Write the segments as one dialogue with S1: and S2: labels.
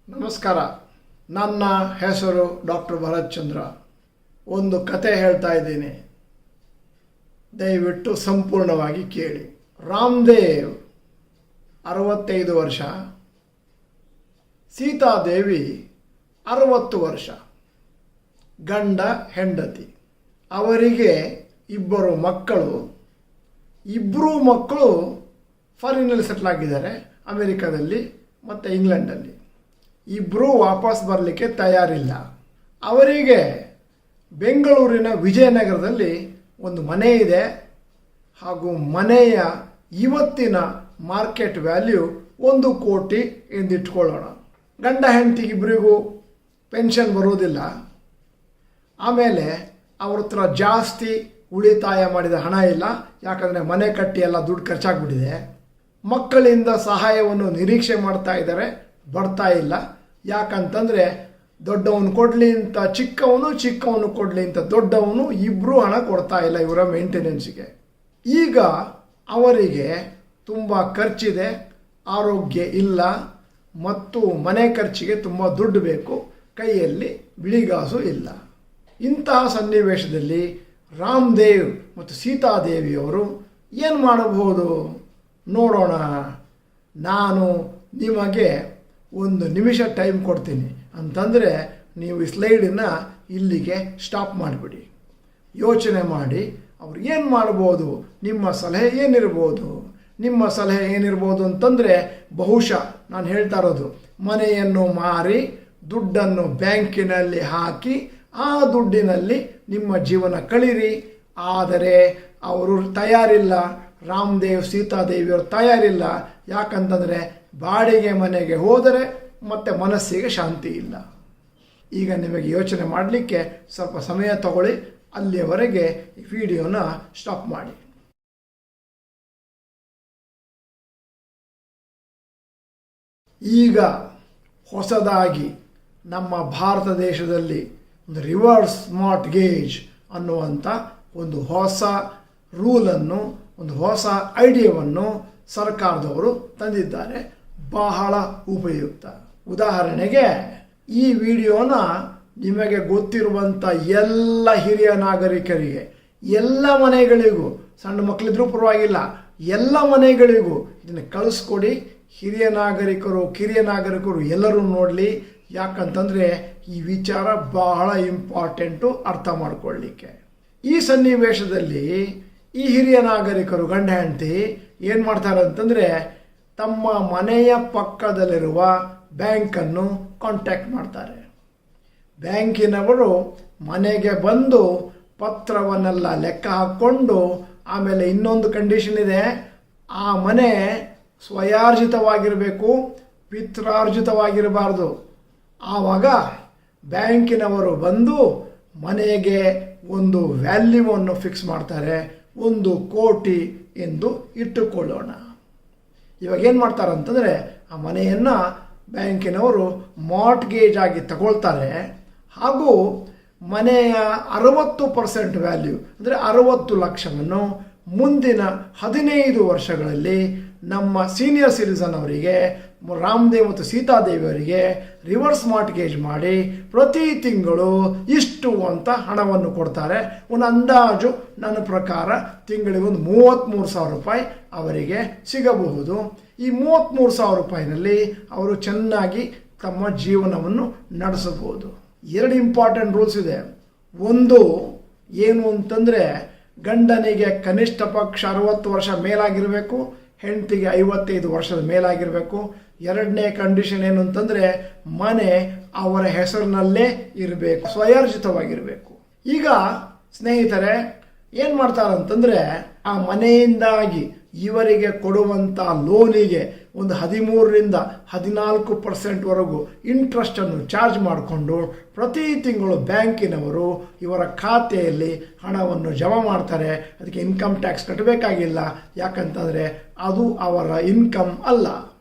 S1: ನಮಸ್ಕಾರ. ನನ್ನ ಹೆಸರು ಡಾಕ್ಟರ್ ಭರತ್ ಚಂದ್ರ. ಒಂದು ಕತೆ ಹೇಳ್ತಾ ಇದ್ದೀನಿ, ದಯವಿಟ್ಟು ಸಂಪೂರ್ಣವಾಗಿ ಕೇಳಿ. ರಾಮದೇವ್ 65 ವರ್ಷ, ಸೀತಾದೇವಿ 60 ವರ್ಷ, ಗಂಡ ಹೆಂಡತಿ. ಅವರಿಗೆ 2 ಮಕ್ಕಳು. 2 ಮಕ್ಕಳು ಫಾರಿನಲ್ಲಿ ಸೆಟ್ಲ್ ಆಗಿದ್ದಾರೆ, ಅಮೆರಿಕದಲ್ಲಿ ಮತ್ತು ಇಂಗ್ಲೆಂಡಲ್ಲಿ. 2 ವಾಪಸ್ ಬರಲಿಕ್ಕೆ ತಯಾರಿಲ್ಲ. ಅವರಿಗೆ ಬೆಂಗಳೂರಿನ ವಿಜಯನಗರದಲ್ಲಿ ಒಂದು ಮನೆ ಇದೆ, ಹಾಗೂ ಮನೆಯ ಇವತ್ತಿನ ಮಾರ್ಕೆಟ್ ವ್ಯಾಲ್ಯೂ 1 ಕೋಟಿ ಎಂದಿಟ್ಕೊಳ್ಳೋಣ. ಗಂಡ ಹೆಂಡತಿಗಿಬ್ಬರಿಗೂ ಪೆನ್ಷನ್ ಬರೋದಿಲ್ಲ. ಆಮೇಲೆ ಅವ್ರ ಹತ್ರ ಜಾಸ್ತಿ ಉಳಿತಾಯ ಮಾಡಿದ ಹಣ ಇಲ್ಲ, ಯಾಕಂದರೆ ಮನೆ ಕಟ್ಟಿ ಎಲ್ಲ ದುಡ್ಡು ಖರ್ಚಾಗ್ಬಿಟ್ಟಿದೆ. ಮಕ್ಕಳಿಂದ ಸಹಾಯವನ್ನು ನಿರೀಕ್ಷೆ ಮಾಡ್ತಾ ಇದ್ದಾರೆ, ಬರ್ತಾ ಇಲ್ಲ. ಯಾಕಂತಂದರೆ ದೊಡ್ಡವನು ಕೊಡಲಿ ಅಂತ ಚಿಕ್ಕವನು, ಚಿಕ್ಕವನು ಕೊಡಲಿ ಅಂತ ದೊಡ್ಡವನು, ಇಬ್ಬರೂ ಹಣ ಕೊಡ್ತಾ ಇಲ್ಲ ಇವರ ಮೇಂಟೆನೆನ್ಸ್ಗೆ. ಈಗ ಅವರಿಗೆ ತುಂಬ ಖರ್ಚಿದೆ, ಆರೋಗ್ಯ ಇಲ್ಲ ಮತ್ತು ಮನೆ ಖರ್ಚಿಗೆ ತುಂಬ ದುಡ್ಡು ಬೇಕು, ಕೈಯಲ್ಲಿ ಬಿಳಿಗಾಸು ಇಲ್ಲ. ಇಂತಹ ಸನ್ನಿವೇಶದಲ್ಲಿ ರಾಮದೇವ್ ಮತ್ತು ಸೀತಾದೇವಿಯವರು ಏನು ಮಾಡಬಹುದು ನೋಡೋಣ. ನಾನು ನಿಮಗೆ 1 ನಿಮಿಷ ಟೈಮ್ ಕೊಡ್ತೀನಿ, ಅಂತಂದರೆ ನೀವು ಈ ಸ್ಲೈಡನ್ನು ಇಲ್ಲಿಗೆ ಸ್ಟಾಪ್ ಮಾಡಿಬಿಡಿ. ಯೋಚನೆ ಮಾಡಿ ಅವ್ರು ಏನು ಮಾಡ್ಬೋದು, ನಿಮ್ಮ ಸಲಹೆ ಏನಿರ್ಬೋದು. ನಿಮ್ಮ ಸಲಹೆ ಏನಿರ್ಬೋದು ಅಂತಂದರೆ, ಬಹುಶಃ ನಾನು ಹೇಳ್ತಾ ಇರೋದು, ಮನೆಯನ್ನು ಮಾರಿ ದುಡ್ಡನ್ನು ಬ್ಯಾಂಕಿನಲ್ಲಿ ಹಾಕಿ ಆ ದುಡ್ಡಿನಲ್ಲಿ ನಿಮ್ಮ ಜೀವನ ಕಳೀರಿ. ಆದರೆ ಅವರು ತಯಾರಿಲ್ಲ, ರಾಮದೇವ್ ಸೀತಾದೇವಿಯವರು ತಯಾರಿಲ್ಲ. ಯಾಕಂತಂದರೆ ಬಾಡಿಗೆ ಮನೆಗೆ ಹೋದರೆ ಮತ್ತೆ ಮನಸ್ಸಿಗೆ ಶಾಂತಿ ಇಲ್ಲ. ಈಗ ನಿಮಗೆ ಯೋಚನೆ ಮಾಡಲಿಕ್ಕೆ ಸ್ವಲ್ಪ ಸಮಯ ತಗೊಳ್ಳಿ, ಅಲ್ಲಿಯವರೆಗೆ ಈ ವಿಡಿಯೋನ ಸ್ಟಾಪ್ ಮಾಡಿ. ಈಗ ಹೊಸದಾಗಿ ನಮ್ಮ ಭಾರತ ದೇಶದಲ್ಲಿ ಒಂದು ರಿವರ್ಸ್ ಮಾರ್ಟ್ಗೇಜ್ ಅನ್ನುವಂಥ ಒಂದು ಹೊಸ ರೂಲನ್ನು, ಒಂದು ಹೊಸ ಐಡಿಯಾವನ್ನು ಸರ್ಕಾರದವರು ತಂದಿದ್ದಾರೆ. ಬಹಳ ಉಪಯುಕ್ತ. ಉದಾಹರಣೆಗೆ ಈ ವಿಡಿಯೋನ ನಿಮಗೆ ಗೊತ್ತಿರುವಂಥ ಎಲ್ಲ ಹಿರಿಯ ನಾಗರಿಕರಿಗೆ, ಎಲ್ಲ ಮನೆಗಳಿಗೂ, ಸಣ್ಣ ಮಕ್ಕಳಿದ್ರೂ ಪರವಾಗಿಲ್ಲ, ಎಲ್ಲ ಮನೆಗಳಿಗೂ ಇದನ್ನು ಕಳಿಸ್ಕೊಡಿ. ಹಿರಿಯ ನಾಗರಿಕರು, ಕಿರಿಯ ನಾಗರಿಕರು ಎಲ್ಲರೂ ನೋಡಲಿ. ಯಾಕಂತಂದರೆ ಈ ವಿಚಾರ ಬಹಳ ಇಂಪಾರ್ಟೆಂಟು ಅರ್ಥ ಮಾಡ್ಕೊಳ್ಳಿಕ್ಕೆ. ಈ ಸನ್ನಿವೇಶದಲ್ಲಿ ಈ ಹಿರಿಯ ನಾಗರಿಕರು, ಗಂಡ ಹೆಂಡತಿ ಏನು ಮಾಡ್ತಾರೆ ಅಂತಂದರೆ, ತಮ್ಮ ಮನೆಯ ಪಕ್ಕದಲ್ಲಿರುವ ಬ್ಯಾಂಕನ್ನು ಕಾಂಟ್ಯಾಕ್ಟ್ ಮಾಡ್ತಾರೆ. ಬ್ಯಾಂಕಿನವರು ಮನೆಗೆ ಬಂದು ಪತ್ರವನ್ನೆಲ್ಲ ಲೆಕ್ಕ ಹಾಕ್ಕೊಂಡು, ಆಮೇಲೆ ಇನ್ನೊಂದು ಕಂಡೀಷನ್ ಇದೆ, ಆ ಮನೆ ಸ್ವಯಾರ್ಜಿತವಾಗಿರಬೇಕು, ಪಿತ್ರಾರ್ಜಿತವಾಗಿರಬಾರ್ದು. ಆವಾಗ ಬ್ಯಾಂಕಿನವರು ಬಂದು ಮನೆಗೆ ಒಂದು ವ್ಯಾಲ್ಯೂವನ್ನು ಫಿಕ್ಸ್ ಮಾಡ್ತಾರೆ, 1 ಕೋಟಿ ಎಂದು ಇಟ್ಟುಕೊಳ್ಳೋಣ. ಇವಾಗ ಏನು ಮಾಡ್ತಾರೆ ಅಂತಂದರೆ, ಆ ಮನೆಯನ್ನು ಬ್ಯಾಂಕಿನವರು ಮಾರ್ಟ್ಗೇಜ್ ಆಗಿ ತಗೊಳ್ತಾರೆ, ಹಾಗೂ ಮನೆಯ 60% ವ್ಯಾಲ್ಯೂ ಅಂದರೆ 60 ಲಕ್ಷವನ್ನು ಮುಂದಿನ 15 ವರ್ಷಗಳಲ್ಲಿ ನಮ್ಮ ಸೀನಿಯರ್ ಸಿಟಿಸನ್ ಅವರಿಗೆ, ರಾಮದೇವ್ ಮತ್ತು ಸೀತಾದೇವಿಯವರಿಗೆ ರಿವರ್ಸ್ ಮಾರ್ಟ್ಗೇಜ್ ಮಾಡಿ ಪ್ರತಿ ತಿಂಗಳು ಇಷ್ಟು ಅಂತ ಹಣವನ್ನು ಕೊಡ್ತಾರೆ. ಒಂದು ಅಂದಾಜು ನನ್ನ ಪ್ರಕಾರ ತಿಂಗಳಿಗೆ ಒಂದು 33,000 ರೂಪಾಯಿ ಅವರಿಗೆ ಸಿಗಬಹುದು. ಈ 33,000 ರೂಪಾಯಿನಲ್ಲಿ ಅವರು ಚೆನ್ನಾಗಿ ತಮ್ಮ ಜೀವನವನ್ನು ನಡೆಸಬಹುದು. 2 ಇಂಪಾರ್ಟೆಂಟ್ ರೂಲ್ಸ್ ಇದೆ. ಒಂದು ಏನು ಅಂತಂದರೆ, ಗಂಡನಿಗೆ ಕನಿಷ್ಠ ಪಕ್ಷ 60 ವರ್ಷ ಮೇಲಾಗಿರಬೇಕು, ಹೆಂಡತಿಗೆ 55 ವರ್ಷದ ಮೇಲಾಗಿರಬೇಕು. 2ನೇ ಕಂಡೀಷನ್ ಏನು ಅಂತಂದರೆ, ಮನೆ ಅವರ ಹೆಸರಿನಲ್ಲೇ ಇರಬೇಕು, ಸ್ವಯಾರ್ಜಿತವಾಗಿರಬೇಕು. ಈಗ ಸ್ನೇಹಿತರೆ ಏನು ಮಾಡ್ತಾರಂತಂದರೆ, ಆ ಮನೆಯಿಂದಾಗಿ ಇವರಿಗೆ ಕೊಡುವಂಥ ಲೋನಿಗೆ ಒಂದು 13ರಿಂದ 14% ಇಂಟ್ರೆಸ್ಟನ್ನು ಚಾರ್ಜ್ ಮಾಡಿಕೊಂಡು ಪ್ರತಿ ತಿಂಗಳು ಬ್ಯಾಂಕಿನವರು ಇವರ ಖಾತೆಯಲ್ಲಿ ಹಣವನ್ನು ಜಮಾ ಮಾಡ್ತಾರೆ. ಅದಕ್ಕೆ ಇನ್ಕಮ್ ಟ್ಯಾಕ್ಸ್ ಕಟ್ಟಬೇಕಾಗಿಲ್ಲ, ಯಾಕಂತಂದರೆ ಅದು ಅವರ ಇನ್ಕಮ್ ಅಲ್ಲ.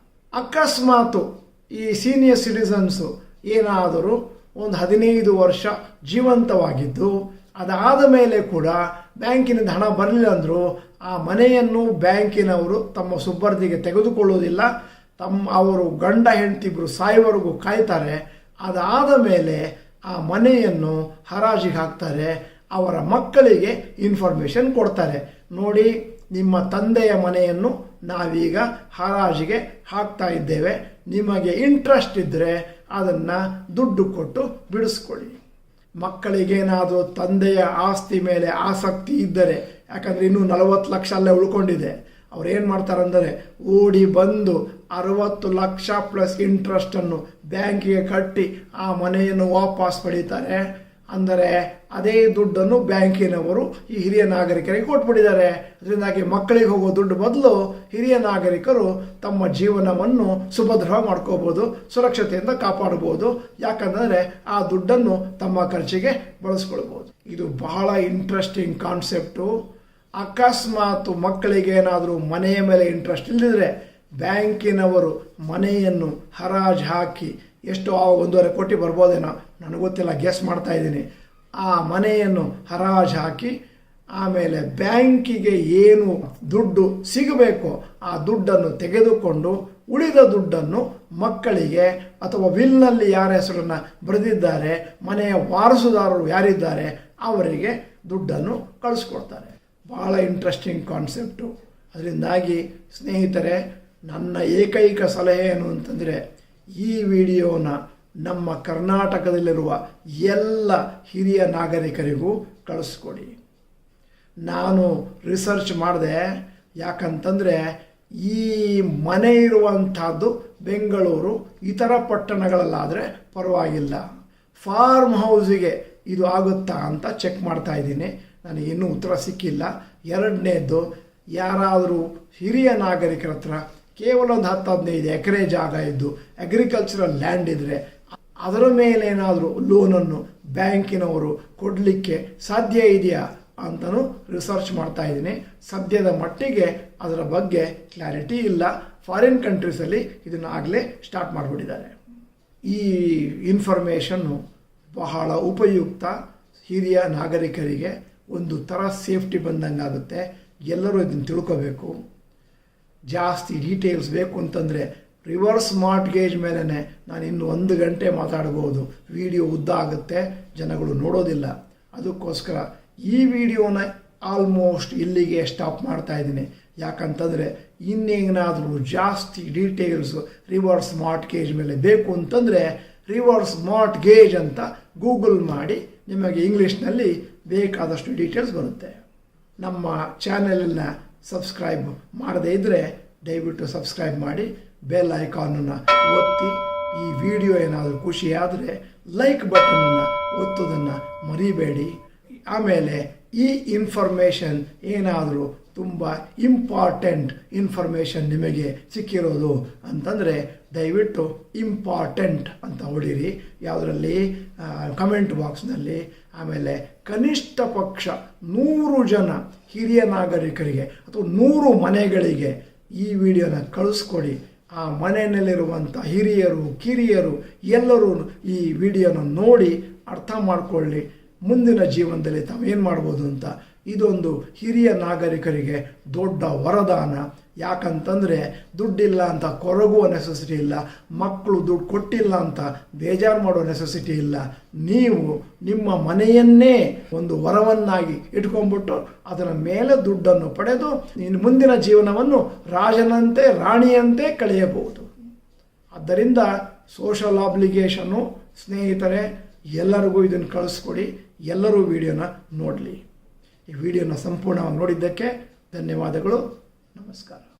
S1: ಅಕಸ್ಮಾತು ಈ ಸೀನಿಯರ್ ಸಿಟಿಸನ್ಸು ಏನಾದರೂ ಒಂದು 15 ವರ್ಷ ಜೀವಂತವಾಗಿದ್ದು, ಅದಾದ ಮೇಲೆ ಕೂಡ ಬ್ಯಾಂಕಿನಿಂದ ಹಣ ಬರಲಿಲ್ಲ ಅಂದರೂ ಆ ಮನೆಯನ್ನು ಬ್ಯಾಂಕಿನವರು ತಮ್ಮ ಸುಬ್ಬರ್ದಿಗೆ ತೆಗೆದುಕೊಳ್ಳುವುದಿಲ್ಲ. ಅವರು ಗಂಡ ಹೆಂಡತಿಬ್ರು ಸಾಯುವವರೆಗೂ ಕಾಯ್ತಾರೆ. ಅದಾದ ಮೇಲೆ ಆ ಮನೆಯನ್ನು ಹರಾಜಿಗೆ ಹಾಕ್ತಾರೆ. ಅವರ ಮಕ್ಕಳಿಗೆ ಇನ್ಫಾರ್ಮೇಷನ್ ಕೊಡ್ತಾರೆ. ನೋಡಿ, ನಿಮ್ಮ ತಂದೆಯ ಮನೆಯನ್ನು ನಾವೀಗ ಹರಾಜಿಗೆ ಹಾಕ್ತಾ ಇದ್ದೇವೆ, ನಿಮಗೆ ಇಂಟ್ರೆಸ್ಟ್ ಇದ್ದರೆ ಅದನ್ನು ದುಡ್ಡು ಕೊಟ್ಟು ಬಿಡಿಸ್ಕೊಳ್ಳಿ. ಮಕ್ಕಳಿಗೇನಾದರೂ ತಂದೆಯ ಆಸ್ತಿ ಮೇಲೆ ಆಸಕ್ತಿ ಇದ್ದರೆ, ಯಾಕಂದರೆ ಇನ್ನೂ 40 ಲಕ್ಷ ಅಲ್ಲೇ ಉಳ್ಕೊಂಡಿದೆ, ಅವ್ರು ಏನು ಮಾಡ್ತಾರಂದರೆ ಓಡಿ ಬಂದು 60 ಲಕ್ಷ ಪ್ಲಸ್ ಇಂಟ್ರೆಸ್ಟನ್ನು ಬ್ಯಾಂಕಿಗೆ ಕಟ್ಟಿ ಆ ಮನೆಯನ್ನು ವಾಪಸ್ ಪಡೀತಾರೆ. ಅಂದರೆ ಅದೇ ದುಡ್ಡನ್ನು ಬ್ಯಾಂಕಿನವರು ಈ ಹಿರಿಯ ನಾಗರಿಕರಿಗೆ ಕೊಟ್ಬಿಟ್ಟಿದ್ದಾರೆ. ಅದರಿಂದಾಗಿ ಮಕ್ಕಳಿಗೆ ಹೋಗೋ ದುಡ್ಡು ಬದಲು ಹಿರಿಯ ನಾಗರಿಕರು ತಮ್ಮ ಜೀವನವನ್ನು ಸುಭದ್ರವಾಗಿ ಮಾಡ್ಕೋಬೋದು, ಸುರಕ್ಷತೆಯಿಂದ ಕಾಪಾಡ್ಬೋದು. ಯಾಕಂದರೆ ಆ ದುಡ್ಡನ್ನು ತಮ್ಮ ಖರ್ಚಿಗೆ ಬಳಸ್ಕೊಳ್ಬೋದು. ಇದು ಬಹಳ ಇಂಟ್ರೆಸ್ಟಿಂಗ್ ಕಾನ್ಸೆಪ್ಟು. ಅಕಸ್ಮಾತ್ ಮಕ್ಕಳಿಗೆ ಏನಾದರೂ ಮನೆಯ ಮೇಲೆ ಇಂಟ್ರೆಸ್ಟ್ ಇಲ್ಲದಿದ್ದರೆ ಬ್ಯಾಂಕಿನವರು ಮನೆಯನ್ನು ಹರಾಜು ಹಾಕಿ ಎಷ್ಟೋ 1.5 ಕೋಟಿ ಬರ್ಬೋದೇನೋ, ನನಗೆ ಗೊತ್ತಿಲ್ಲ, ಗೆಸ್ ಮಾಡ್ತಾ ಇದ್ದೀನಿ. ಆ ಮನೆಯನ್ನು ಹರಾಜು ಹಾಕಿ ಆಮೇಲೆ ಬ್ಯಾಂಕಿಗೆ ಏನು ದುಡ್ಡು ಸಿಗಬೇಕೋ ಆ ದುಡ್ಡನ್ನು ತೆಗೆದುಕೊಂಡು ಉಳಿದ ದುಡ್ಡನ್ನು ಮಕ್ಕಳಿಗೆ ಅಥವಾ ವಿಲ್ನಲ್ಲಿ ಯಾರ ಹೆಸರನ್ನು ಬರೆದಿದ್ದಾರೆ, ಮನೆಯ ವಾರಸುದಾರರು ಯಾರಿದ್ದಾರೆ ಅವರಿಗೆ ದುಡ್ಡನ್ನು ಕಳಿಸ್ಕೊಡ್ತಾರೆ. ಭಾಳ ಇಂಟ್ರೆಸ್ಟಿಂಗ್ ಕಾನ್ಸೆಪ್ಟು. ಅದರಿಂದಾಗಿ ಸ್ನೇಹಿತರೆ, ನನ್ನ ಏಕೈಕ ಸಲಹೆ ಏನು ಅಂತಂದರೆ, ಈ ವಿಡಿಯೋನ ನಮ್ಮ ಕರ್ನಾಟಕದಲ್ಲಿರುವ ಎಲ್ಲ ಹಿರಿಯ ನಾಗರಿಕರಿಗೂ ಕಳಿಸ್ಕೊಡಿ. ನಾನು ರಿಸರ್ಚ್ ಮಾಡಿದೆ. ಯಾಕಂತಂದರೆ ಈ ಮನೆ ಇರುವಂಥದ್ದು ಬೆಂಗಳೂರು, ಇತರ ಪಟ್ಟಣಗಳಲ್ಲಾದರೆ ಪರವಾಗಿಲ್ಲ. ಫಾರ್ಮ್ ಹೌಸಿಗೆ ಇದು ಆಗುತ್ತಾ ಅಂತ ಚೆಕ್ ಮಾಡ್ತಾ ಇದ್ದೀನಿ. ನನಗೆ ಇನ್ನೂ ಉತ್ತರ ಸಿಕ್ಕಿಲ್ಲ. ಎರಡನೇದು, ಯಾರಾದರೂ ಹಿರಿಯ ನಾಗರಿಕರ ಹತ್ರ ಕೇವಲ ಒಂದು 10-15 ಎಕರೆ ಜಾಗ ಇದ್ದು ಅಗ್ರಿಕಲ್ಚರಲ್ ಲ್ಯಾಂಡ್ ಇದ್ದರೆ ಅದರ ಮೇಲೇನಾದರೂ ಲೋನನ್ನು ಬ್ಯಾಂಕಿನವರು ಕೊಡಲಿಕ್ಕೆ ಸಾಧ್ಯ ಇದೆಯಾ ಅಂತಲೂ ರಿಸರ್ಚ್ ಮಾಡ್ತಾ ಇದ್ದೀನಿ. ಸದ್ಯದ ಮಟ್ಟಿಗೆ ಅದರ ಬಗ್ಗೆ ಕ್ಲಾರಿಟಿ ಇಲ್ಲ. ಫಾರಿನ್ ಕಂಟ್ರೀಸಲ್ಲಿ ಇದನ್ನು ಆಗಲೇ ಸ್ಟಾರ್ಟ್ ಮಾಡಿಬಿಟ್ಟಿದ್ದಾರೆ. ಈ ಇನ್ಫಾರ್ಮೇಷನ್ನು ಬಹಳ ಉಪಯುಕ್ತ. ಹಿರಿಯ ನಾಗರಿಕರಿಗೆ ಒಂದು ಥರ ಸೇಫ್ಟಿ ಬಂದಂಗಾಗುತ್ತೆ. ಎಲ್ಲರೂ ಇದನ್ನು ತಿಳ್ಕೋಬೇಕು. ಜಾಸ್ತಿ ಡೀಟೇಲ್ಸ್ ಬೇಕು ಅಂತಂದರೆ ರಿವರ್ಸ್ ಮಾರ್ಟ್ಗೇಜ್ ಮೇಲೇ ನಾನು ಇನ್ನು 1 ಗಂಟೆ ಮಾತಾಡ್ಬೋದು. ವಿಡಿಯೋ ಉದ್ದ ಆಗುತ್ತೆ, ಜನಗಳು ನೋಡೋದಿಲ್ಲ. ಅದಕ್ಕೋಸ್ಕರ ಈ ವಿಡಿಯೋನ ಆಲ್ಮೋಸ್ಟ್ ಇಲ್ಲಿಗೆ ಸ್ಟಾಪ್ ಮಾಡ್ತಾ ಇದ್ದೀನಿ. ಯಾಕಂತಂದರೆ ಇನ್ನೇನಾದರೂ ಜಾಸ್ತಿ ಡೀಟೇಲ್ಸು ರಿವರ್ಸ್ ಮಾರ್ಟ್ಗೇಜ್ ಮೇಲೆ ಬೇಕು ಅಂತಂದರೆ ರಿವರ್ಸ್ ಮಾರ್ಟ್ಗೇಜ್ ಅಂತ ಗೂಗಲ್ ಮಾಡಿ ನಿಮಗೆ ಇಂಗ್ಲೀಷ್ನಲ್ಲಿ ಬೇಕಾದಷ್ಟು ಡೀಟೇಲ್ಸ್ ಬರುತ್ತೆ. ನಮ್ಮ ಚಾನೆಲನ್ನು ಸಬ್ಸ್ಕ್ರೈಬ್ ಮಾಡದೇ ಇದ್ದರೆ ದಯವಿಟ್ಟು ಸಬ್ಸ್ಕ್ರೈಬ್ ಮಾಡಿ, ಬೆಲ್ ಐಕಾನನ್ನು ಒತ್ತಿ. ಈ ವಿಡಿಯೋ ಏನಾದರೂ ಖುಷಿಯಾದರೆ ಲೈಕ್ ಬಟನನ್ನು ಒತ್ತೋದನ್ನು ಮರಿಬೇಡಿ. ಆಮೇಲೆ ಈ ಇನ್ಫಾರ್ಮೇಷನ್ ಏನಾದರೂ ತುಂಬ ಇಂಪಾರ್ಟೆಂಟ್ ಇನ್ಫಾರ್ಮೇಷನ್ ನಿಮಗೆ ಸಿಕ್ಕಿರೋದು ಅಂತಂದರೆ ದಯವಿಟ್ಟು ಇಂಪಾರ್ಟೆಂಟ್ ಅಂತ ಹೊಡೀರಿ ಯಾವುದರಲ್ಲಿ, ಕಮೆಂಟ್ ಬಾಕ್ಸ್ನಲ್ಲಿ. ಆಮೇಲೆ ಕನಿಷ್ಠ ಪಕ್ಷ 100 ಜನ ಹಿರಿಯ ನಾಗರಿಕರಿಗೆ ಅಥವಾ 100 ಮನೆಗಳಿಗೆ ಈ ವಿಡಿಯೋನ ಕಳಿಸ್ಕೊಡಿ. ಆ ಮನೆಯಲ್ಲಿರುವಂಥ ಹಿರಿಯರು ಕಿರಿಯರು ಎಲ್ಲರೂ ಈ ವಿಡಿಯೋನ ನೋಡಿ ಅರ್ಥ ಮಾಡಿಕೊಳ್ಳಿ. ಮುಂದಿನ ಜೀವನದಲ್ಲಿ ತಾವೇನು ಮಾಡ್ಬೋದು ಅಂತ. ಇದೊಂದು ಹಿರಿಯ ನಾಗರಿಕರಿಗೆ ದೊಡ್ಡ ವರದಾನ. ಯಾಕಂತಂದರೆ ದುಡ್ಡಿಲ್ಲ ಅಂತ ಕೊರಗುವ ನೆಸೆಸಿಟಿ ಇಲ್ಲ, ಮಕ್ಕಳು ದುಡ್ಡು ಕೊಟ್ಟಿಲ್ಲ ಅಂತ ಬೇಜಾರು ಮಾಡೋ ನೆಸೆಸಿಟಿ ಇಲ್ಲ. ನೀವು ನಿಮ್ಮ ಮನೆಯನ್ನೇ ಒಂದು ವರವನ್ನಾಗಿ ಇಟ್ಕೊಂಡ್ಬಿಟ್ಟು ಅದರ ಮೇಲೆ ದುಡ್ಡನ್ನು ಪಡೆದು ನೀನು ಮುಂದಿನ ಜೀವನವನ್ನು ರಾಜನಂತೆ ರಾಣಿಯಂತೆ ಕಳೆಯಬಹುದು. ಆದ್ದರಿಂದ ಸೋಷಲ್ ಆಬ್ಲಿಗೇಷನ್ನು. ಸ್ನೇಹಿತರೆ, ಎಲ್ಲರಿಗೂ ಇದನ್ನು ಕಳಿಸ್ಕೊಡಿ. ಎಲ್ಲರೂ ವಿಡಿಯೋನ ನೋಡಲಿ. ಈ ವಿಡಿಯೋನ ಸಂಪೂರ್ಣವಾಗಿ ನೋಡಿದ್ದಕ್ಕೆ ಧನ್ಯವಾದಗಳು. ನಮಸ್ಕಾರ.